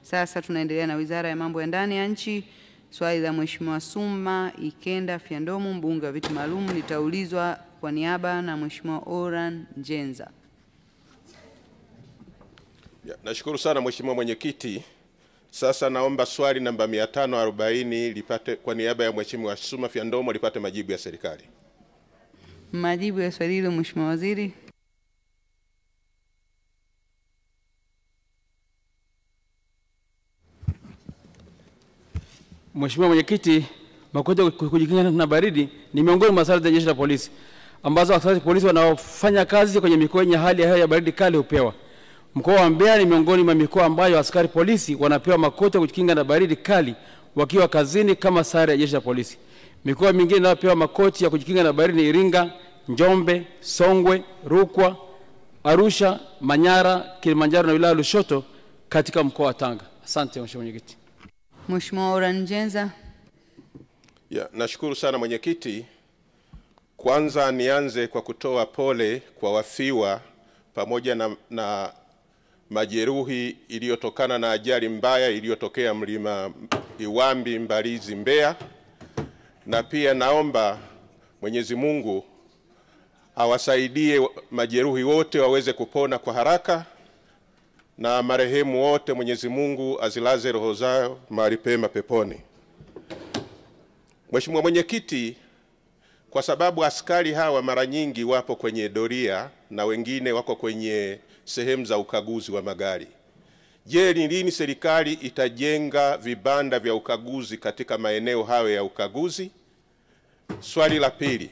Sasa tunaendelea na Wizara ya Mambo ya Ndani ya Nchi. Swali la Mheshimiwa Suma Ikenda Fyandomu, mbunge wa viti maalum, litaulizwa kwa niaba na Mheshimiwa Oran Njenza. Nashukuru sana Mheshimiwa Mwenyekiti. Sasa naomba swali namba 540 lipate kwa niaba ya Mheshimiwa Suma Fyandomu lipate majibu ya serikali. Majibu ya swali hilo Mheshimiwa Waziri. Mheshimiwa Mwenyekiti, makoti ya kujikinga na baridi ni miongoni mwa sare za Jeshi la Polisi ambazo askari polisi wanaofanya kazi kwenye mikoa yenye hali ya hewa ya baridi kali hupewa. Mkoa wa Mbeya ni miongoni mwa mikoa ambayo askari polisi wanapewa makoti ya kujikinga na baridi kali wakiwa kazini kama sare ya Jeshi la Polisi. Mikoa mingine inayopewa makoti ya kujikinga na baridi ni Iringa, Njombe, Songwe, Rukwa, Arusha, Manyara, Kilimanjaro na wilaya Lushoto katika mkoa wa Tanga. Asante Mheshimiwa Mwenyekiti. Mheshimiwa Oran Njenza. Nashukuru sana Mwenyekiti. Kwanza nianze kwa kutoa pole kwa wafiwa pamoja na majeruhi iliyotokana na ajali mbaya iliyotokea Mlima Iwambi Mbalizi Mbeya, na pia naomba Mwenyezi Mungu awasaidie majeruhi wote waweze kupona kwa haraka, na marehemu wote Mwenyezi Mungu azilaze roho zao mahali pema peponi. Mheshimiwa Mwenyekiti, kwa sababu askari hawa mara nyingi wapo kwenye doria na wengine wako kwenye sehemu za ukaguzi wa magari, je, ni lini serikali itajenga vibanda vya ukaguzi katika maeneo hayo ya ukaguzi? Swali la pili,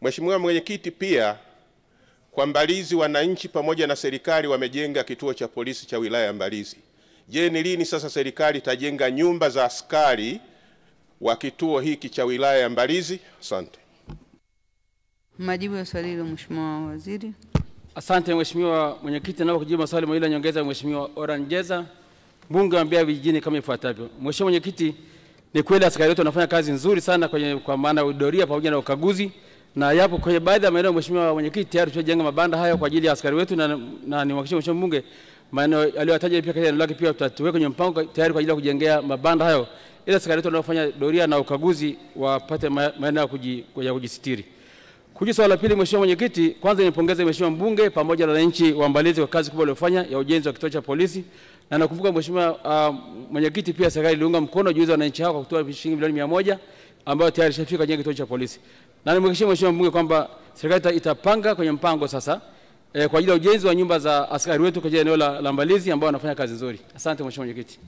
Mheshimiwa Mwenyekiti, pia kwa Mbalizi wananchi pamoja na serikali wamejenga kituo cha polisi cha wilaya ya Mbalizi. Je, ni lini sasa serikali itajenga nyumba za askari wa kituo hiki cha wilaya ya Mbalizi? Asante. Majibu ya swali hilo Mheshimiwa Waziri. Asante Mheshimiwa Mwenyekiti, naomba kujibu maswali mawili ya nyongeza ya Mheshimiwa Oran Njenza, mbunge wa Mbeya vijijini kama ifuatavyo. Mheshimiwa Mwenyekiti, ni kweli askari wetu wanafanya kazi nzuri sana kwa maana ya doria pamoja na ukaguzi, na yapo kwenye baadhi ya maeneo Mheshimiwa Mwenyekiti tayari tumejenga mabanda hayo kwa ajili ya askari wetu, na niwahakikishie Mheshimiwa mbunge maeneo aliyotaja pia katika eneo lake pia tutaweka kwenye mpango tayari kwa ajili ya kujengea mabanda hayo ili askari wetu wanaofanya doria na ukaguzi wapate maeneo ya kujisitiri. Kujibu swali la pili Mheshimiwa Mwenyekiti, kwanza nipongeze Mheshimiwa mbunge pamoja na wananchi wa Mbalizi kwa kazi kubwa waliyofanya ya ujenzi wa kituo cha polisi, na nakumbuka Mheshimiwa Mwenyekiti pia serikali iliunga mkono juhudi za wananchi hao kwa kutoa shilingi milioni 100 ambayo tayari ishafika kwenye kituo cha polisi. Na nimhakikishie Mheshimiwa mbunge kwamba serikali itapanga kwenye mpango sasa kwa ajili ya ujenzi wa nyumba za askari wetu kwenye eneo la Mbalizi ambao wanafanya kazi nzuri. Asante Mheshimiwa Mwenyekiti.